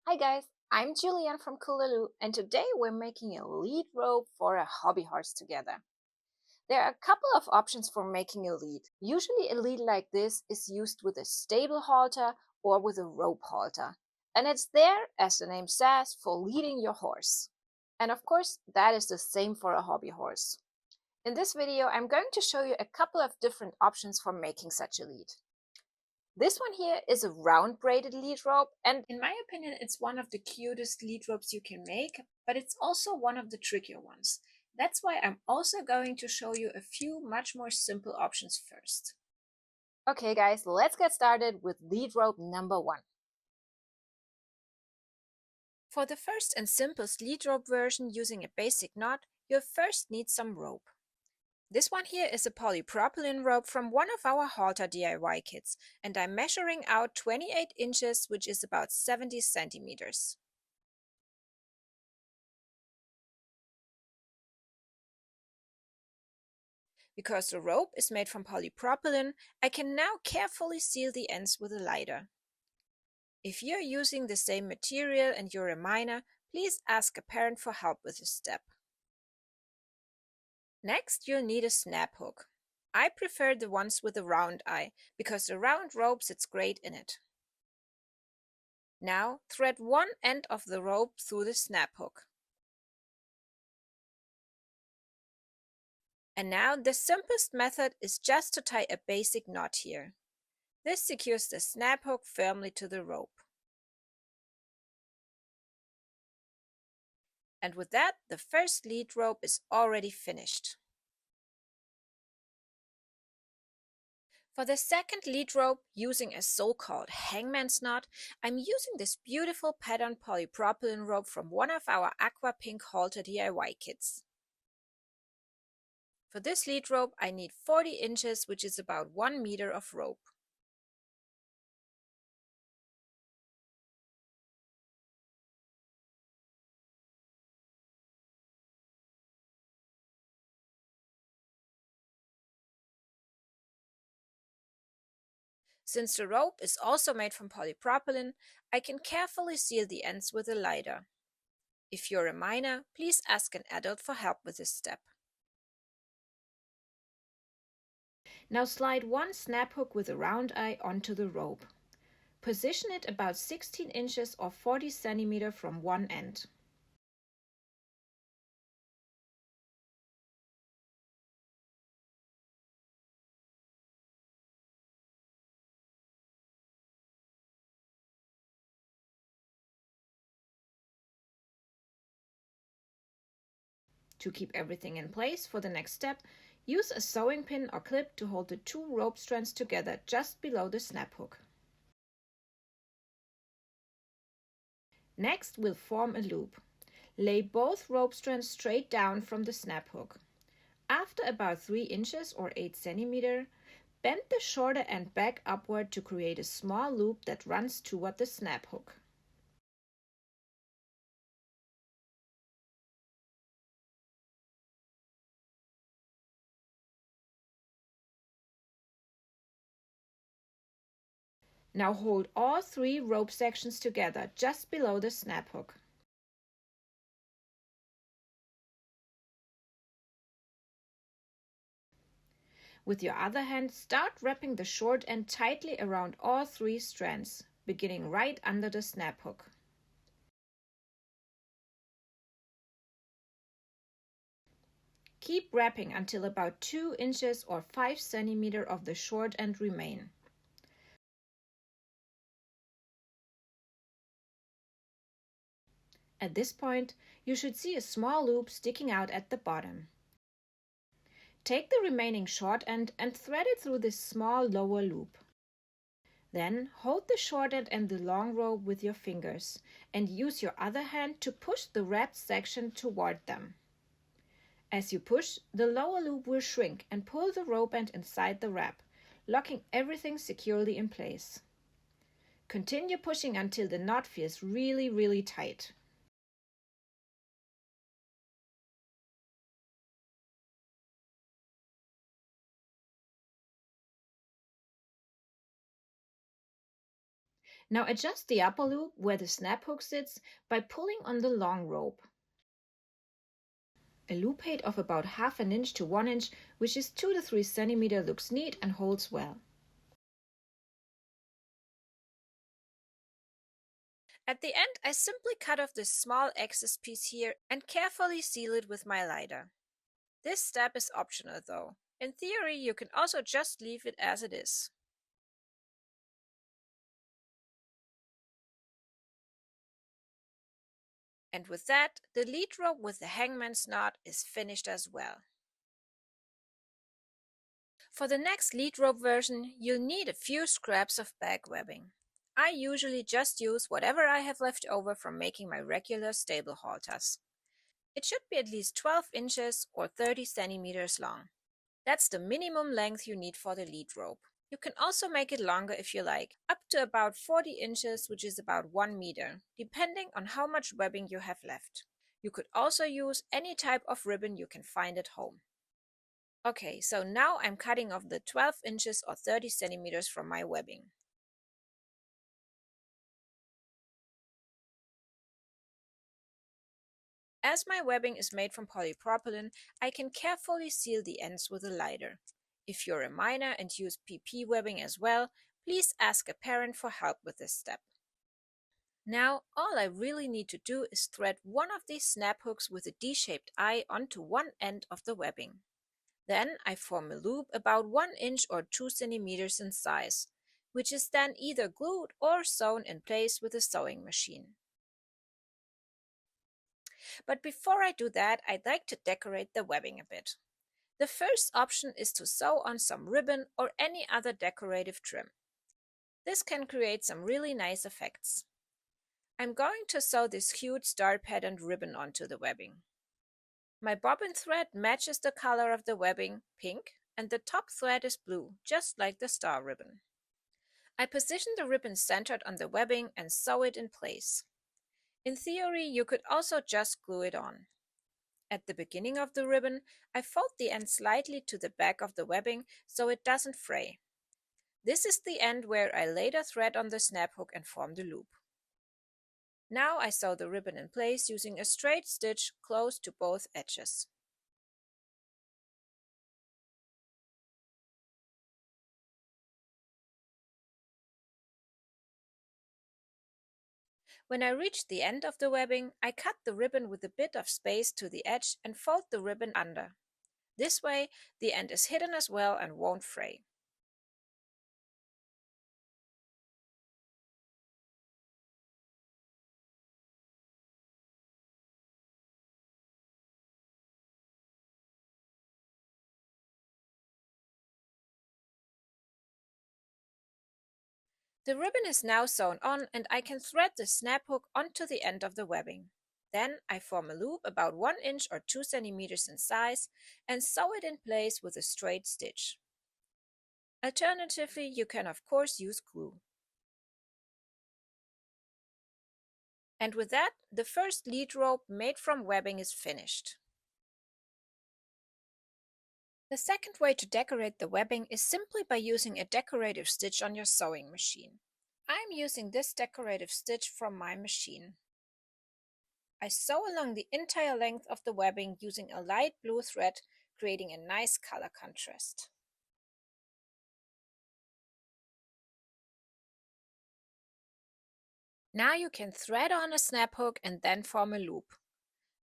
Hi guys, I'm Julianne from Coolalooo, and today we're making a lead rope for a hobby horse together. There are a couple of options for making a lead. Usually a lead like this is used with a stable halter or with a rope halter. And it's there, as the name says, for leading your horse. And of course, that is the same for a hobby horse. In this video, I'm going to show you a couple of different options for making such a lead. This one here is a round braided lead rope, and in my opinion, it's one of the cutest lead ropes you can make, but it's also one of the trickier ones. That's why I'm also going to show you a few much more simple options first. Okay guys, let's get started with lead rope number 1. For the first and simplest lead rope version using a basic knot, you'll first need some rope. This one here is a polypropylene rope from one of our halter DIY kits, and I'm measuring out 28 inches, which is about 70 centimeters. Because the rope is made from polypropylene, I can now carefully seal the ends with a lighter. If you're using the same material and you're a minor, please ask a parent for help with this step. Next, you'll need a snap hook. I prefer the ones with a round eye, because the round rope sits great in it. Now, thread one end of the rope through the snap hook. And now the simplest method is just to tie a basic knot here. This secures the snap hook firmly to the rope. And with that, the first lead rope is already finished. For the second lead rope, using a so-called hangman's knot, I'm using this beautiful patterned polypropylene rope from one of our aqua pink halter DIY kits. For this lead rope, I need 40 inches, which is about 1 meter of rope. Since the rope is also made from polypropylene, I can carefully seal the ends with a lighter. If you're a minor, please ask an adult for help with this step. Now slide one snap hook with a round eye onto the rope. Position it about 16 inches or 40 centimeters from one end. To keep everything in place for the next step, use a sewing pin or clip to hold the two rope strands together just below the snap hook. Next, we'll form a loop. Lay both rope strands straight down from the snap hook. After about 3 inches or 8 centimeters, bend the shorter end back upward to create a small loop that runs toward the snap hook. Now hold all 3 rope sections together just below the snap hook. With your other hand, start wrapping the short end tightly around all 3 strands, beginning right under the snap hook. Keep wrapping until about 2 inches or 5 centimeters of the short end remain. At this point, you should see a small loop sticking out at the bottom. Take the remaining short end and thread it through this small lower loop. Then hold the short end and the long rope with your fingers and use your other hand to push the wrapped section toward them. As you push, the lower loop will shrink and pull the rope end inside the wrap, locking everything securely in place. Continue pushing until the knot feels really tight. Now adjust the upper loop where the snap hook sits by pulling on the long rope. A loop height of about half an inch to 1 inch, which is 2 to 3 centimeters, looks neat and holds well. At the end, I simply cut off this small excess piece here and carefully seal it with my lighter. This step is optional though. In theory, you can also just leave it as it is. And with that, the lead rope with the hangman's knot is finished as well. For the next lead rope version, you'll need a few scraps of bag webbing. I usually just use whatever I have left over from making my regular stable halters. It should be at least 12 inches or 30 centimeters long. That's the minimum length you need for the lead rope. You can also make it longer if you like, up to about 40 inches, which is about 1 meter, depending on how much webbing you have left. You could also use any type of ribbon you can find at home. Okay, so now I'm cutting off the 12 inches or 30 centimeters from my webbing. As my webbing is made from polypropylene, I can carefully seal the ends with a lighter. If you're a miner and use PP webbing as well, please ask a parent for help with this step. Now, all I really need to do is thread one of these snap hooks with a D-shaped eye onto one end of the webbing. Then I form a loop about 1 inch or 2 centimeters in size, which is then either glued or sewn in place with a sewing machine. But before I do that, I'd like to decorate the webbing a bit. The first option is to sew on some ribbon or any other decorative trim. This can create some really nice effects. I'm going to sew this cute star patterned ribbon onto the webbing. My bobbin thread matches the color of the webbing, pink, and the top thread is blue, just like the star ribbon. I position the ribbon centered on the webbing and sew it in place. In theory, you could also just glue it on. At the beginning of the ribbon, I fold the end slightly to the back of the webbing so it doesn't fray. This is the end where I later thread on the snap hook and form the loop. Now I sew the ribbon in place using a straight stitch close to both edges. When I reach the end of the webbing, I cut the ribbon with a bit of space to the edge and fold the ribbon under. This way, the end is hidden as well and won't fray. The ribbon is now sewn on and I can thread the snap hook onto the end of the webbing. Then I form a loop about 1 inch or 2 centimeters in size and sew it in place with a straight stitch. Alternatively, you can of course use glue. And with that, the first lead rope made from webbing is finished. The second way to decorate the webbing is simply by using a decorative stitch on your sewing machine. I'm using this decorative stitch from my machine. I sew along the entire length of the webbing using a light blue thread, creating a nice color contrast. Now you can thread on a snap hook and then form a loop.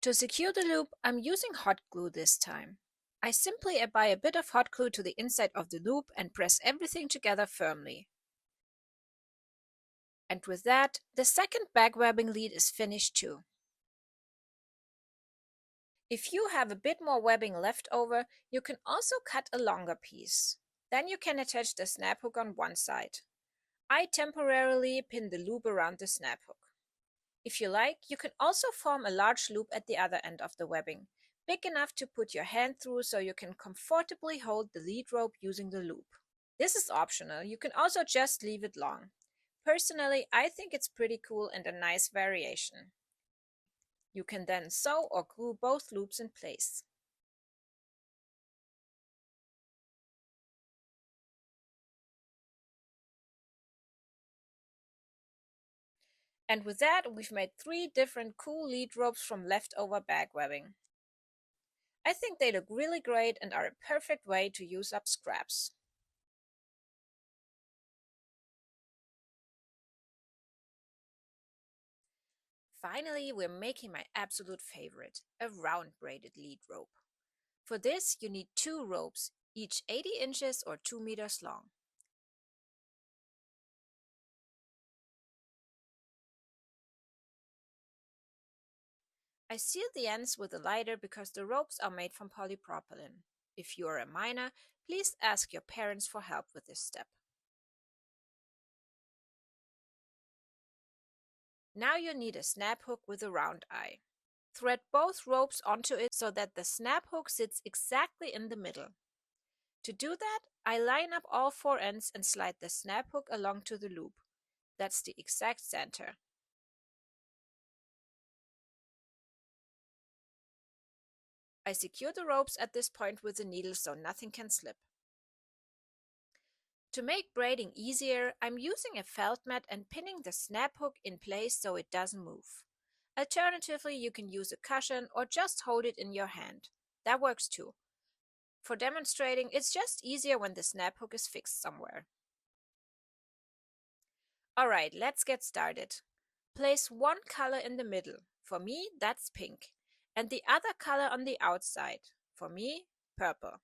To secure the loop, I'm using hot glue this time. I simply apply a bit of hot glue to the inside of the loop and press everything together firmly. And with that, the second back webbing lead is finished too. If you have a bit more webbing left over, you can also cut a longer piece. Then you can attach the snap hook on one side. I temporarily pin the loop around the snap hook. If you like, you can also form a large loop at the other end of the webbing, big enough to put your hand through so you can comfortably hold the lead rope using the loop. This is optional, you can also just leave it long. Personally, I think it's pretty cool and a nice variation. You can then sew or glue both loops in place. And with that, we've made 3 different cool lead ropes from leftover bag webbing. I think they look really great and are a perfect way to use up scraps. Finally, we're making my absolute favorite, a round braided lead rope. For this, you need 2 ropes, each 80 inches or 2 meters long. I sealed the ends with a lighter because the ropes are made from polypropylene. If you are a minor, please ask your parents for help with this step. Now you need a snap hook with a round eye. Thread both ropes onto it so that the snap hook sits exactly in the middle. To do that, I line up all 4 ends and slide the snap hook along to the loop. That's the exact center. I secure the ropes at this point with a needle so nothing can slip. To make braiding easier, I'm using a felt mat and pinning the snap hook in place so it doesn't move. Alternatively, you can use a cushion or just hold it in your hand. That works too. For demonstrating, it's just easier when the snap hook is fixed somewhere. Alright, let's get started. Place one color in the middle. For me, that's pink. And the other color on the outside. For me, purple.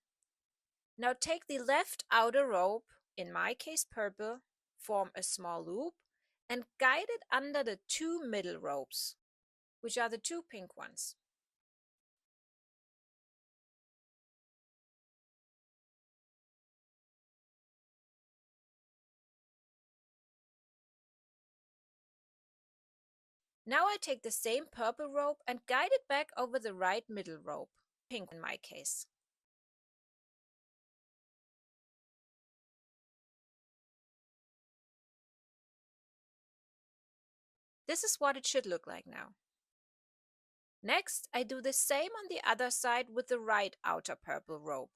Now take the left outer rope, in my case purple, form a small loop, and guide it under the 2 middle ropes, which are the 2 pink ones. Now I take the same purple rope and guide it back over the right middle rope, pink in my case. This is what it should look like now. Next, I do the same on the other side with the right outer purple rope.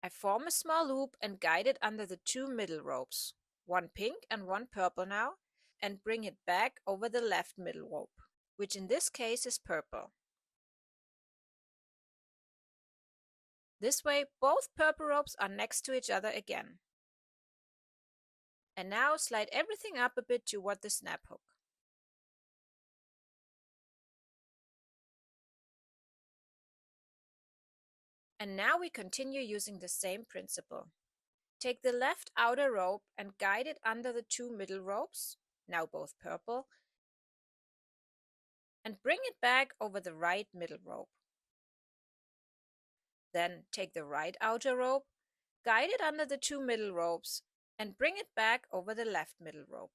I form a small loop and guide it under the 2 middle ropes, one pink and one purple now, and bring it back over the left middle rope, which in this case is purple. This way, both purple ropes are next to each other again. And now slide everything up a bit toward the snap hook. And now we continue using the same principle. Take the left outer rope and guide it under the 2 middle ropes, now both purple, and bring it back over the right middle rope. Then take the right outer rope, guide it under the 2 middle ropes, and bring it back over the left middle rope.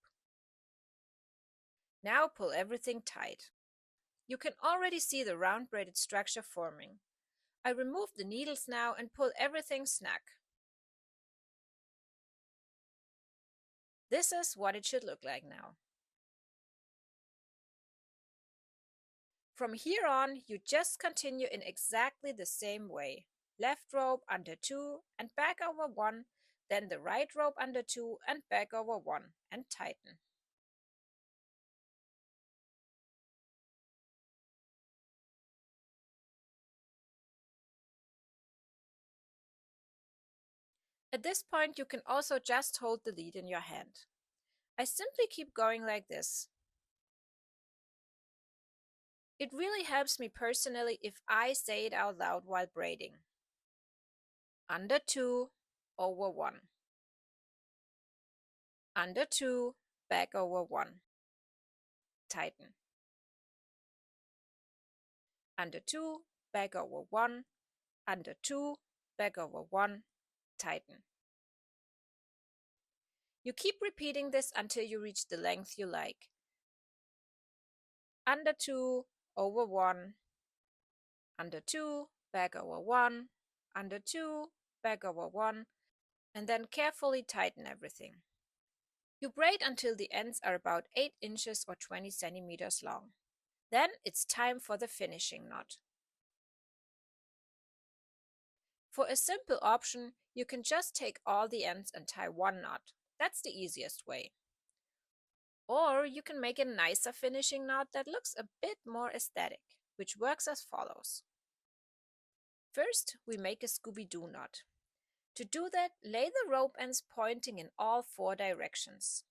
Now pull everything tight. You can already see the round braided structure forming. I remove the needles now and pull everything snug. This is what it should look like now. From here on, you just continue in exactly the same way. Left rope under 2 and back over 1, then the right rope under 2 and back over 1 and tighten. At this point, you can also just hold the lead in your hand. I simply keep going like this. It really helps me personally if I say it out loud while braiding. Under 2, over 1. Under 2, back over 1. Tighten. Under 2, back over 1. Under 2, back over 1. Tighten. You keep repeating this until you reach the length you like. Under 2, over 1. Under 2, back over 1. Under 2, back over 1. And then carefully tighten everything. You braid until the ends are about 8 inches or 20 centimeters long. Then it's time for the finishing knot. For a simple option, you can just take all the ends and tie one knot. That's the easiest way. Or you can make a nicer finishing knot that looks a bit more aesthetic, which works as follows. First, we make a Scooby-Doo knot. To do that, lay the rope ends pointing in all 4 directions.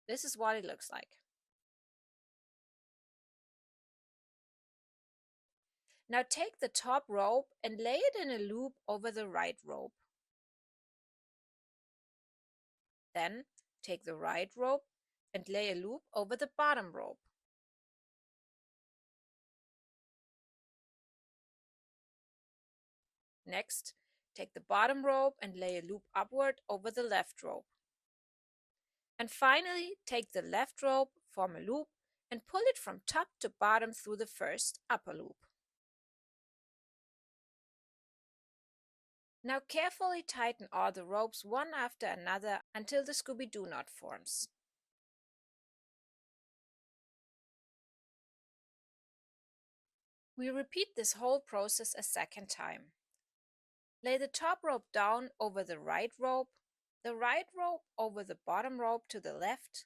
This is what it looks like. Now take the top rope and lay it in a loop over the right rope. Then take the right rope and lay a loop over the bottom rope. Next, take the bottom rope and lay a loop upward over the left rope. And finally, take the left rope, form a loop, and pull it from top to bottom through the first upper loop. Now carefully tighten all the ropes one after another until the Scooby-Doo knot forms. We repeat this whole process a second time. Lay the top rope down over the right rope over the bottom rope to the left,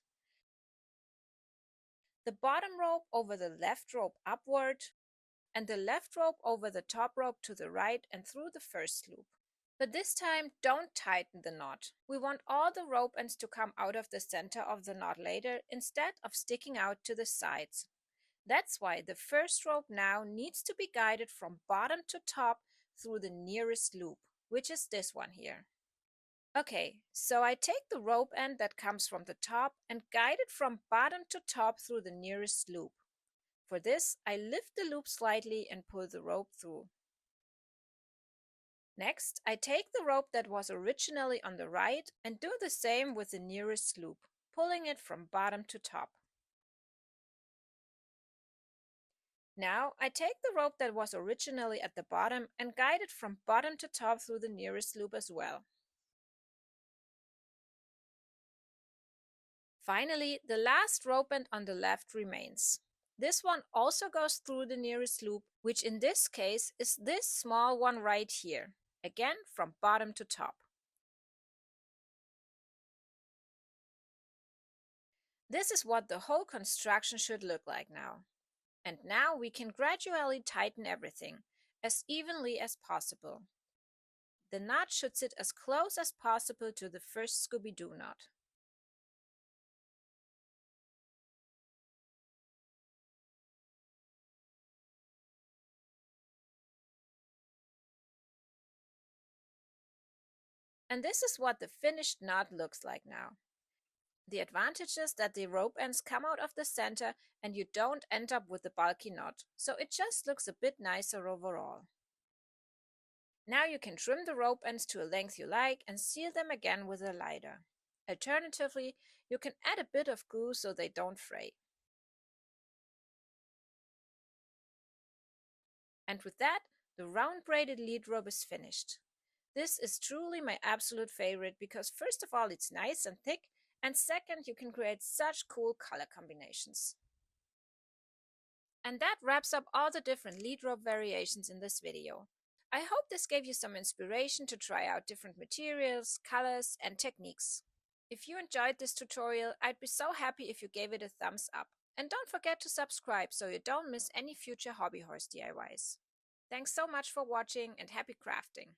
the bottom rope over the left rope upward, and the left rope over the top rope to the right and through the first loop. But this time, don't tighten the knot. We want all the rope ends to come out of the center of the knot later instead of sticking out to the sides. That's why the first rope now needs to be guided from bottom to top through the nearest loop, which is this one here. Okay, so I take the rope end that comes from the top and guide it from bottom to top through the nearest loop. For this, I lift the loop slightly and pull the rope through. Next, I take the rope that was originally on the right and do the same with the nearest loop, pulling it from bottom to top. Now, I take the rope that was originally at the bottom and guide it from bottom to top through the nearest loop as well. Finally, the last rope end on the left remains. This one also goes through the nearest loop, which in this case is this small one right here, again from bottom to top. This is what the whole construction should look like now. And now we can gradually tighten everything as evenly as possible. The knot should sit as close as possible to the first Scooby-Doo knot. And this is what the finished knot looks like now. The advantage is that the rope ends come out of the center and you don't end up with a bulky knot, so it just looks a bit nicer overall. Now you can trim the rope ends to a length you like and seal them again with a lighter. Alternatively, you can add a bit of glue so they don't fray. And with that, the round braided lead rope is finished. This is truly my absolute favorite because first of all it's nice and thick, and second you can create such cool color combinations. And that wraps up all the different lead rope variations in this video. I hope this gave you some inspiration to try out different materials, colors, and techniques. If you enjoyed this tutorial, I'd be so happy if you gave it a thumbs up. And don't forget to subscribe so you don't miss any future hobby horse DIYs. Thanks so much for watching and happy crafting!